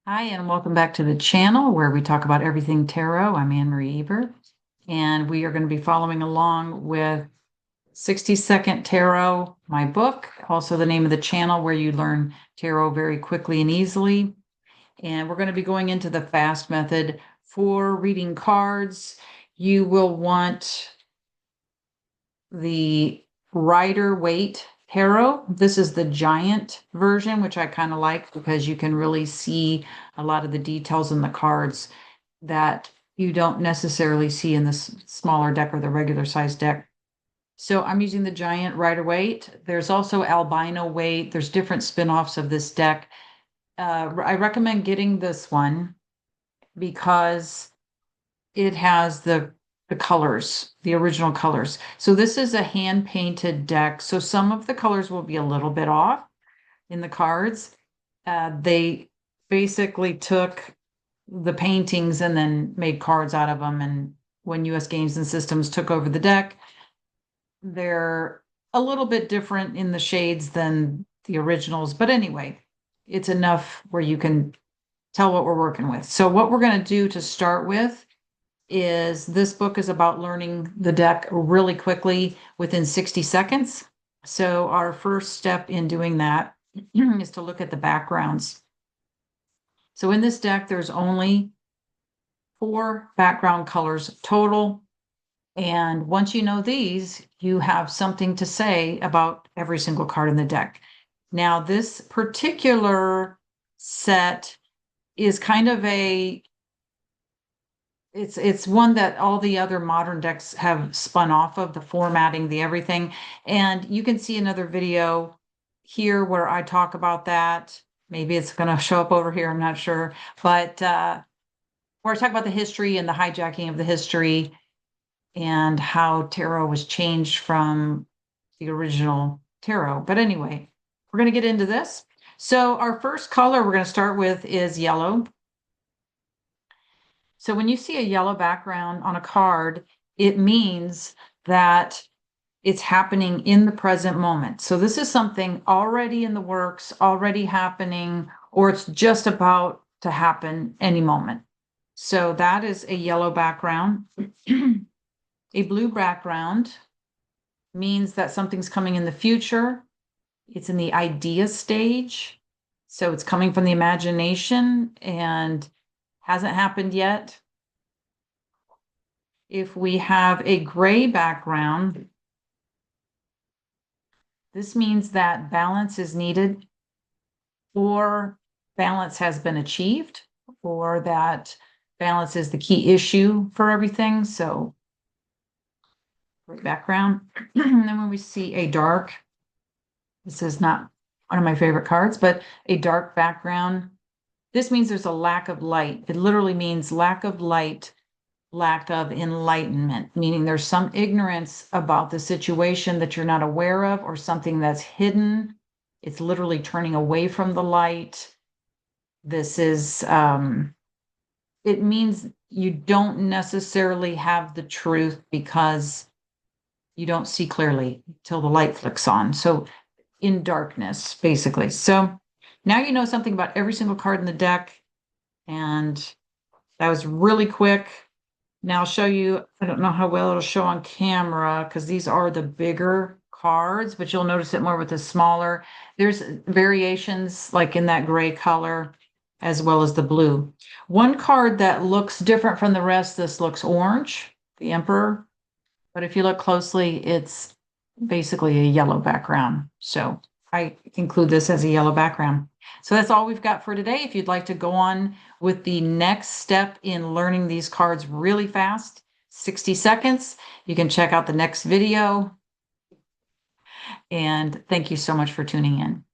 Hi, and welcome back to the channel where we talk about everything tarot. I'm Anne-Marie Eber, and we are going to be following along with 60-Second Tarot, my book, also the name of the channel where you learn tarot very quickly and easily. And we're going to be going into the fast method for reading cards. You will want the Rider-Waite tarot. This is the giant version, which I kind of like because you can really see a lot of the details in the cards that you don't necessarily see in this smaller deck or the regular size deck. So I'm using the giant Rider-Waite. There's also albino weight. There's different spin-offs of this deck. I recommend getting this one because it has the colors, the original colors. So this is a hand painted deck. So some of the colors will be a little bit off in the cards. They basically took the paintings and then made cards out of them. And when US Games and Systems took over the deck, they're a little bit different in the shades than the originals. But anyway, it's enough where you can tell what we're working with. So what we're going to do to start with is this book is about learning the deck really quickly within 60 seconds. So our first step in doing that is to look at the backgrounds. So in this deck, there's only 4 background colors total. And once you know these, you have something to say about every single card in the deck. Now, this particular set is kind of it's one that all the other modern decks have spun off of, the formatting, the everything. And you can see another video here where I talk about that. Maybe it's going to show up over here, I'm not sure. But where I talk about the history and the hijacking of the history and how tarot was changed from the original tarot. But anyway, we're going to get into this. So our first color we're going to start with is yellow. So when you see a yellow background on a card, it means that it's happening in the present moment. So this is something already in the works, already happening, or it's just about to happen any moment. So that is a yellow background. A blue background means that something's coming in the future. It's in the idea stage. So it's coming from the imagination and hasn't happened yet. If we have a gray background, this means that balance is needed, or balance has been achieved, or that balance is the key issue for everything. So gray background. And then when we see a dark, this is not one of my favorite cards, but a dark background, this means there's a lack of light. It literally means lack of light, lack of enlightenment, meaning there's some ignorance about the situation that you're not aware of or something that's hidden. It's literally turning away from the light. This is, it means you don't necessarily have the truth because you don't see clearly till the light flicks on. So in darkness, basically. So now you know something about every single card in the deck. And that was really quick. Now I'll show you, I don't know how well it'll show on camera because these are the bigger cards, but you'll notice it more with the smaller. There's variations like in that gray color as well as the blue. One card that looks different from the rest, this looks orange, the Emperor. But if you look closely, it's basically a yellow background. So I include this as a yellow background. So that's all we've got for today. If you'd like to go on with the next step in learning these cards really fast, 60 seconds, you can check out the next video. And thank you so much for tuning in.